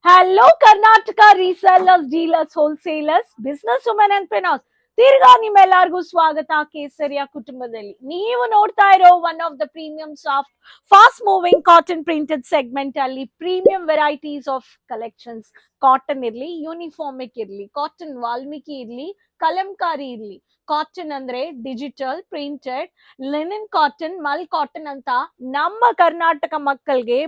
Hello, Karnataka resellers, dealers, wholesalers, business women entrepreneurs. ತಿರ್ಗಾ ನಿಮ್ಮೆಲ್ಲರಿಗೂ ಸ್ವಾಗತ ಕೇಸರಿಯ ಕುಟುಂಬದಲ್ಲಿ. ನೀವು ನೋಡ್ತಾ ಇರೋ one of the premium soft fast moving cotton printed segment ಅಲ್ಲಿ premium varieties of collections. Cotton ಇರ್ಲಿ, ಯೂನಿಫಾರ್ಮಿಕ್ ಇರ್ಲಿ, ಕಾಟನ್ ವಾಲ್ಮೀಕಿ ಇರ್ಲಿ, ಕಲಂಕಾರಿ ಇರ್ಲಿ. ಕಾಟನ್ ಅಂದ್ರೆ digital printed, linen cotton, mul cotton ಅಂತ ನಮ್ಮ ಕರ್ನಾಟಕ ಮಕ್ಕಳಿಗೆ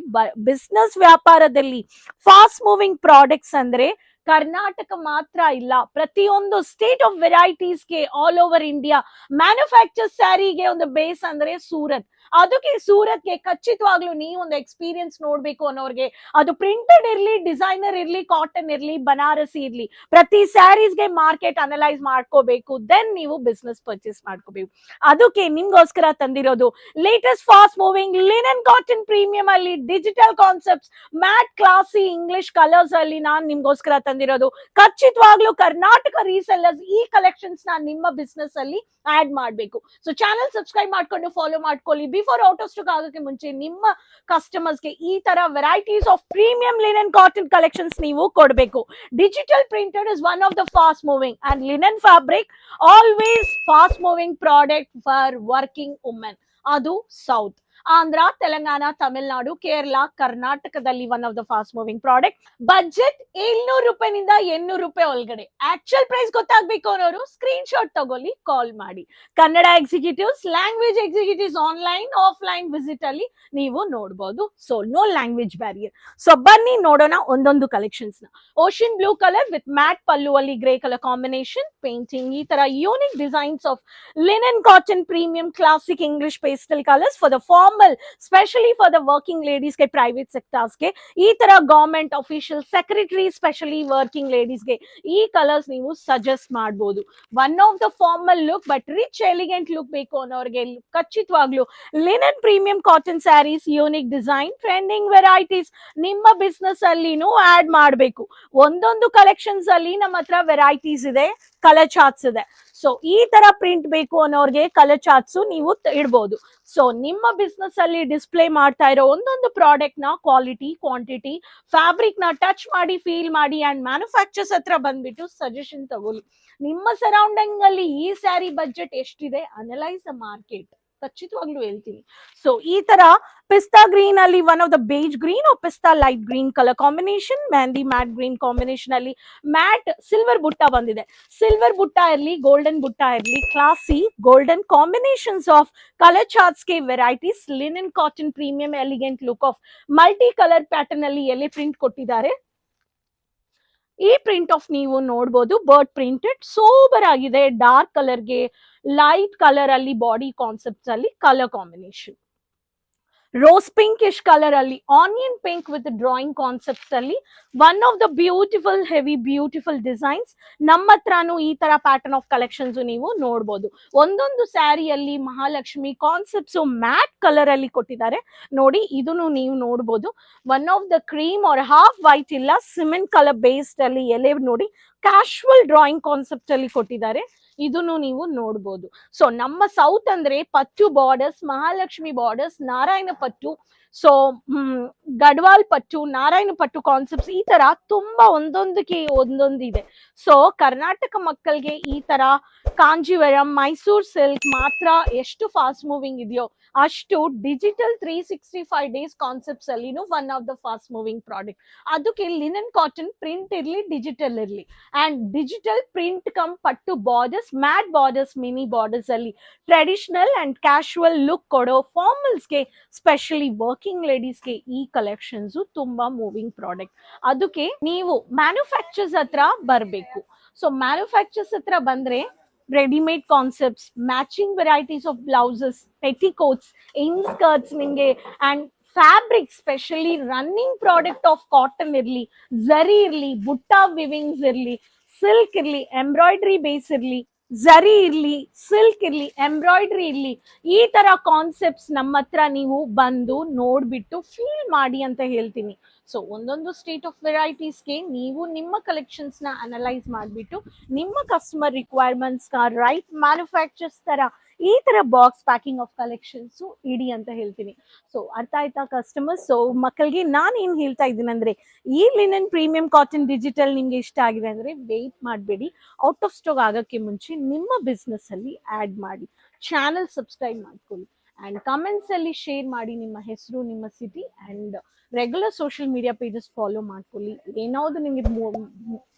ಬಿಸ್ನೆಸ್ ವ್ಯಾಪಾರದಲ್ಲಿ ಫಾಸ್ಟ್ ಮೂವಿಂಗ್ ಪ್ರಾಡಕ್ಟ್ಸ್ ಅಂದ್ರೆ ಕರ್ನಾಟಕ ಮಾತ್ರ ಇಲ್ಲ, ಪ್ರತಿಯೊಂದು ಸ್ಟೇಟ್ ಆಫ್ ವೆರೈಟೀಸ್ಗೆ ಆಲ್ ಓವರ್ ಇಂಡಿಯಾ ಮ್ಯಾನುಫ್ಯಾಕ್ಚರ್ ಸ್ಯಾರಿಗೆ ಒಂದು ಬೇಸ್ ಅಂದ್ರೆ ಸೂರತ್. ಅದಕ್ಕೆ ಸೂರತ್ಗೆ ಖಚಿತವಾಗ್ಲೂ ನೀವು ಒಂದು ಎಕ್ಸ್ಪೀರಿಯನ್ಸ್ ನೋಡ್ಬೇಕು ಅನ್ನೋರ್ಗೆ, ಅದು ಪ್ರಿಂಟೆಡ್ ಇರ್ಲಿ, ಡಿಸೈನರ್ ಇರ್ಲಿ, ಕಾಟನ್ ಇರ್ಲಿ, ಬನಾರಸಿ ಇರ್ಲಿ, ಪ್ರತಿ ಸ್ಯಾರೀಸ್ಗೆ ಮಾರ್ಕೆಟ್ ಅನಲೈಸ್ ಮಾಡ್ಕೋಬೇಕು, ದೆನ್ ನೀವು ಬಿಸ್ನೆಸ್ ಪರ್ಚೇಸ್ ಮಾಡ್ಕೋಬೇಕು. ಅದಕ್ಕೆ ನಿಮ್ಗೋಸ್ಕರ ತಂದಿರೋದು latest fast moving linen cotton premium ಅಲ್ಲಿ digital concepts matt classy English colours ಅಲ್ಲಿ ನಾನು ನಿಮ್ಗೋಸ್ಕರ ತಂದಿರೋದು. ಖಚಿತವಾಗ್ಲೂ ಕರ್ನಾಟಕ ರೀಸೆಲ್ಲರ್ಸ್ ಈ ಕಲೆಕ್ಷನ್ಸ್ ನ ನಿಮ್ಮ ಬಿಸ್ನೆಸ್ ಅಲ್ಲಿ ಆಡ್ ಮಾಡಬೇಕು. ಸೊ ಚಾನಲ್ ಸಬ್ಸ್ಕ್ರೈಬ್ ಮಾಡ್ಕೊಂಡು ಫಾಲೋ ಮಾಡ್ಕೊಳ್ಳಿ. ಬಿಫೋರ್ ಔಟ್ ಆಫ್ ಸ್ಟಾಕ್ ಆಗೋಕೆ ಮುಂಚೆ ನಿಮ್ಮ ಕಸ್ಟಮರ್ಸ್ಗೆ ಈ ತರ varieties of premium linen cotton collections ನೀವು ಕೊಡಬೇಕು. Digital printed is one of the fast moving and linen fabric always fast moving product for working women. ಅದು ಸೌತ್ ಆಂಧ್ರ, ತೆಲಂಗಾಣ, ತಮಿಳುನಾಡು, ಕೇರಳ, ಕರ್ನಾಟಕದಲ್ಲಿ one of the fast moving product. Budget 700 ರೂಪಾಯಿನಿಂದ 800 ರೂಪಾಯಿ ಒಳಗಡೆ. Actual price ಗೊತ್ತಾಗ್ಬೇಕು ಅನ್ನೋರು screen shot ತಗೊಳ್ಳಿ, call ಮಾಡಿ. Kannada executives, language executives online offline visit ಅಲ್ಲಿ ನೀವು ನೋಡಬಹುದು. So no language barrier. So ಬನ್ನಿ ನೋಡೋಣ ಒಂದೊಂದು ಕಲೆಕ್ಷನ್ಸ್ ನ. Ocean blue colour with matt pallu ಅಲ್ಲಿ ಗ್ರೇ ಕಲರ್ ಕಾಂಬಿನೇಷನ್ ಪೇಂಟಿಂಗ್. ಈ ತರ unique designs of linen cotton premium classic English pastel colours for the formal, specially for the working ಲೇಡೀಸ್ಗೆ, private ಸೆಕ್ಟರ್ಸ್ಗೆ, ಈ ತರ government official secretary, specially working ಲೇಡೀಸ್ಗೆ ಈ colours ನೀವು ಸಜೆಸ್ಟ್ ಮಾಡಬಹುದು. One of the formal look but rich elegant look ಬೇಕು ಅನ್ನೋರಿಗೆ ಖಚಿತವಾಗ್ಲು linen premium cotton saris, unique design, trending varieties ನಿಮ್ಮ ಬಿಸ್ನೆಸ್ ಅಲ್ಲಿನೂ ಆಡ್ ಮಾಡಬೇಕು. ಒಂದೊಂದು ಕಲೆಕ್ಷನ್ಸ್ ಅಲ್ಲಿ ನಮ್ಮ ಹತ್ರ ವೆರೈಟೀಸ್ ಇದೆ, ಕಲರ್ ಚಾರ್ಟ್ಸ್ ಇದೆ. ಸೊ ಈ ತರ ಪ್ರಿಂಟ್ ಬೇಕು ಅನ್ನೋರ್ಗೆ ಕಲರ್ ಚಾರ್ಟ್ಸ್ ನೀವು ಇಡ್ಬೋದು. ಸೊ ನಿಮ್ಮ ಬಿಸ್ನೆಸ್ ಅಲ್ಲಿ ಡಿಸ್ಪ್ಲೇ ಮಾಡ್ತಾ ಇರೋ ಒಂದೊಂದು ಪ್ರಾಡಕ್ಟ್ ನ ಕ್ವಾಲಿಟಿ, ಕ್ವಾಂಟಿಟಿ, ಫ್ಯಾಬ್ರಿಕ್ ನ ಟಚ್ ಮಾಡಿ, ಫೀಲ್ ಮಾಡಿ ಅಂಡ್ ಮ್ಯಾನುಫ್ಯಾಕ್ಚರ್ಸ್ ಹತ್ರ ಬಂದ್ಬಿಟ್ಟು ಸಜೆಷನ್ ತಗೊಳ್ಳಿ. ನಿಮ್ಮ ಸರೌಂಡಿಂಗ್ ಅಲ್ಲಿ ಈ ಸ್ಯಾರಿ ಬಜೆಟ್ ಎಷ್ಟಿದೆ, ಅನಲೈಸ್ ದ ಮಾರ್ಕೆಟ್. ಖಚಿತವಾಗ್ಲೂ ಹೇಳ್ತೀನಿ. ಸೊ ಈ ತರ ಪಿಸ್ತಾ ಗ್ರೀನ್ ಅಲ್ಲಿ one of the beige green or ಪಿಸ್ತಾ light green colour combination, mehndi mat green combination ಅಲ್ಲಿ ಮ್ಯಾಟ್ ಸಿಲ್ವರ್ ಬುಟ್ಟ ಬಂದಿದೆ. ಸಿಲ್ವರ್ ಬುಟ್ಟ ಇರ್ಲಿ, ಗೋಲ್ಡನ್ ಬುಟ್ಟ ಇರ್ಲಿ, classy golden combinations of colour charts ಗೆ varieties. Linen cotton premium elegant look of multi colour pattern ಅಲ್ಲಿ ಎಲೆ ಪ್ರಿಂಟ್ ಕೊಟ್ಟಿದ್ದಾರೆ. ಈ ಪ್ರಿಂಟ್ ಆಫ್ ನೀವು ನೋಡಬಹುದು, ಬರ್ಡ್ ಪ್ರಿಂಟೆಡ್ ಸೋಬರ್ ಆಗಿದೆ. ಡಾರ್ಕ್ ಕಲರ್ಗೆ ಲೈಟ್ ಕಲರ್ ಅಲ್ಲಿ ಬಾಡಿ ಕಾನ್ಸೆಪ್ಟ್ಸ್ ಅಲ್ಲಿ colour combination. Rose pinkish colour ಅಲ್ಲಿ onion pink with drawing concepts ಅಲ್ಲಿ one of the beautiful heavy beautiful designs. ನಮ್ಮ ಹತ್ರನೂ ಈ ತರ ಪ್ಯಾಟರ್ನ್ ಆಫ್ ಕಲೆಕ್ಷನ್ಸ್ ನೀವು ನೋಡಬಹುದು. ಒಂದೊಂದು ಸ್ಯಾರಿಯಲ್ಲಿ ಮಹಾಲಕ್ಷ್ಮಿ ಕಾನ್ಸೆಪ್ಟ್ಸ್ ಮ್ಯಾಟ್ ಕಲರ್ ಅಲ್ಲಿ ಕೊಟ್ಟಿದ್ದಾರೆ ನೋಡಿ. ಇದನ್ನು ನೀವು ನೋಡಬಹುದು. One of the cream or half white ಇಲ್ಲ, ಸಿಮೆಂಟ್ ಕಲರ್ ಬೇಸ್ಡ್ ಅಲ್ಲಿ ಎಲೆ ನೋಡಿ, ಕ್ಯಾಶುವಲ್ ಡ್ರಾಯಿಂಗ್ ಕಾನ್ಸೆಪ್ಟ್ ಅಲ್ಲಿ ಕೊಟ್ಟಿದ್ದಾರೆ. ಇದನ್ನು ನೀವು ನೋಡಬಹುದು. ಸೊ ನಮ್ಮ ಸೌತ್ ಅಂದ್ರೆ ಪಟ್ಟು ಬಾರ್ಡರ್ಸ್, ಮಹಾಲಕ್ಷ್ಮಿ ಬಾರ್ಡರ್ಸ್, ನಾರಾಯಣ ಪಟ್ಟು, ಸೊ ಗಡ್ವಾಲ್ ಪಟ್ಟು, ನಾರಾಯಣ ಪಟ್ಟು ಕಾನ್ಸೆಪ್ಟ್ಸ್, ಈ ತರ ತುಂಬಾ ಒಂದೊಂದಕ್ಕೆ ಒಂದೊಂದು ಇದೆ. ಸೊ ಕರ್ನಾಟಕ ಮಕ್ಕಳಿಗೆ ಈ ತರ ಕಾಂಜೀವರಂ, ಮೈಸೂರ್ ಸಿಲ್ಕ್ ಮಾತ್ರ ಎಷ್ಟು ಫಾಸ್ಟ್ ಮೂವಿಂಗ್ ಇದೆಯೋ ಅಷ್ಟು ಡಿಜಿಟಲ್ 365 ಡೇಸ್ ಕಾನ್ಸೆಪ್ಟ್ಸ್ ಅಲ್ಲಿ one of the fast moving product. ಅದಕ್ಕೆ ಲಿನನ್ ಕಾಟನ್ ಪ್ರಿಂಟ್ ಇರ್ಲಿ, ಡಿಜಿಟಲ್ ಇರ್ಲಿ, ಅಂಡ್ ಡಿಜಿಟಲ್ ಪ್ರಿಂಟ್ ಕಮ್ ಪಟ್ಟು borders, mat borders, mini borders ಅಲ್ಲಿ ಟ್ರೆಡಿಷನಲ್ ಅಂಡ್ ಕ್ಯಾಶುವಲ್ ಲುಕ್ ಕೊಡೋ ಫಾರ್ಮಲ್ಸ್ಗೆ, ಸ್ಪೆಷಲಿ ವರ್ಕಿಂಗ್ ಲೇಡೀಸ್ಗೆ ಈ ಕಲೆಕ್ಷನ್ಸ್ ತುಂಬಾ ಮೂವಿಂಗ್ ಪ್ರಾಡಕ್ಟ್. ಅದಕ್ಕೆ ನೀವು ಮ್ಯಾನುಫ್ಯಾಕ್ಚರ್ಸ್ ಹತ್ರ ಬರಬೇಕು. ಸೊ ಮ್ಯಾನುಫ್ಯಾಕ್ಚರ್ಸ್ ಹತ್ರ ಬಂದ್ರೆ readymade concepts, matching varieties of blouses, petticoats, inskirts ನಿಮಗೆ, and fabric specially running product of cotton ಇರ್ಲಿ, ಝರಿ ಇರ್ಲಿ, ಬುಟ್ಟಾ ವಿವಿಂಗ್ಸ್ ಇರ್ಲಿ, ಸಿಲ್ಕ್ ಇರ್ಲಿ, ಎಂಬ್ರಾಯ್ಡ್ರಿ ಬೇಸ್ ಇರ್ಲಿ, ಝರಿ ಇರ್ಲಿ, ಸಿಲ್ಕ್ ಇರ್ಲಿ, ಎಂಬ್ರಾಯ್ಡ್ರಿ ಇರ್ಲಿ, ಈ ತರ ಕಾನ್ಸೆಪ್ಟ್ಸ್ ನಮ್ಮ ಹತ್ರ ನೀವು ಬಂದು ನೋಡ್ಬಿಟ್ಟು ಫೀಲ್ ಮಾಡಿ ಅಂತ ಹೇಳ್ತೀನಿ. ಸೊ ಒಂದೊಂದು ಸ್ಟೇಟ್ ಆಫ್ ವೆರೈಟೀಸ್ಗೆ ನೀವು ನಿಮ್ಮ ಕಲೆಕ್ಷನ್ಸ್ ನ ಅನಲೈಸ್ ಮಾಡಿಬಿಟ್ಟು ನಿಮ್ಮ ಕಸ್ಟಮರ್ ರಿಕ್ವೈರ್ಮೆಂಟ್ಸ್ ರೈಟ್ ಮ್ಯಾನುಫ್ಯಾಕ್ಚರ್ಸ್ ತರ ಈ ತರ ಬಾಕ್ಸ್ ಪ್ಯಾಕಿಂಗ್ ಆಫ್ ಕಲೆಕ್ಷನ್ಸ್ ಇಡಿ ಅಂತ ಹೇಳ್ತೀನಿ. ಸೊ ಅರ್ಥ ಆಯ್ತಾ ಕಸ್ಟಮರ್ಸ್? ಸೊ ಮಕ್ಕಳಿಗೆ ನಾನು ಏನ್ ಹೇಳ್ತಾ ಇದ್ದೀನಿ ಅಂದ್ರೆ, ಈ ಲಿನನ್ ಪ್ರೀಮಿಯಂ ಕಾಟನ್ ಡಿಜಿಟಲ್ ನಿಮ್ಗೆ ಇಷ್ಟ ಆಗಿದೆ ಅಂದ್ರೆ ವೇಟ್ ಮಾಡಬೇಡಿ, ಔಟ್ ಆಫ್ ಸ್ಟಾಕ್ ಆಗಕ್ಕೆ ಮುಂಚೆ ನಿಮ್ಮ ಬಿಸ್ನೆಸ್ ಅಲ್ಲಿ ಆಡ್ ಮಾಡಿ, ಚಾನಲ್ ಸಬ್ಸ್ಕ್ರೈಬ್ ಮಾಡ್ಕೊಳ್ಳಿ ಅಂಡ್ ಕಮೆಂಟ್ಸ್ ಅಲ್ಲಿ ಶೇರ್ ಮಾಡಿ ನಿಮ್ಮ ಹೆಸರು, ನಿಮ್ಮ city and regular social media pages follow ಮಾಡ್ಕೊಳ್ಳಿ. ಏನಾದ್ರು ನಿಮಗೆ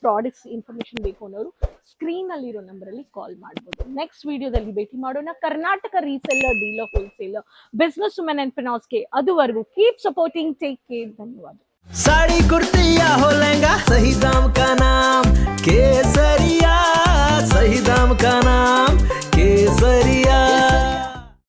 ಪ್ರಾಡಕ್ಟ್ಸ್ ಇನ್ಫಾರ್ಮೇಶನ್ ಬೇಕು ಅನ್ನೋರು ಸ್ಕ್ರೀನ್ ಅಲ್ಲಿ ಇರೋ ನಂಬರ್ ಅಲ್ಲಿ ಕಾಲ್ ಮಾಡಬಹುದು. ನೆಕ್ಸ್ಟ್ ವಿಡಿಯೋದಲ್ಲಿ ಭೇಟಿ ಮಾಡೋಣ. Karnataka reseller, dealer, wholesaler, business women ಎಂಟರ್‌ಪ್ರೆನ್ಯೂರ್ಸ್ಗೆ ಅದುವರೆಗೂ ಕೀಪ್ ಸಪೋರ್ಟಿಂಗ್, ಟೇಕ್ ಕೇರ್, ಧನ್ಯವಾದ. साड़ी कुर्ती या हो लहंगा, सही दाम का नाम केसरिया, सही दाम का नाम।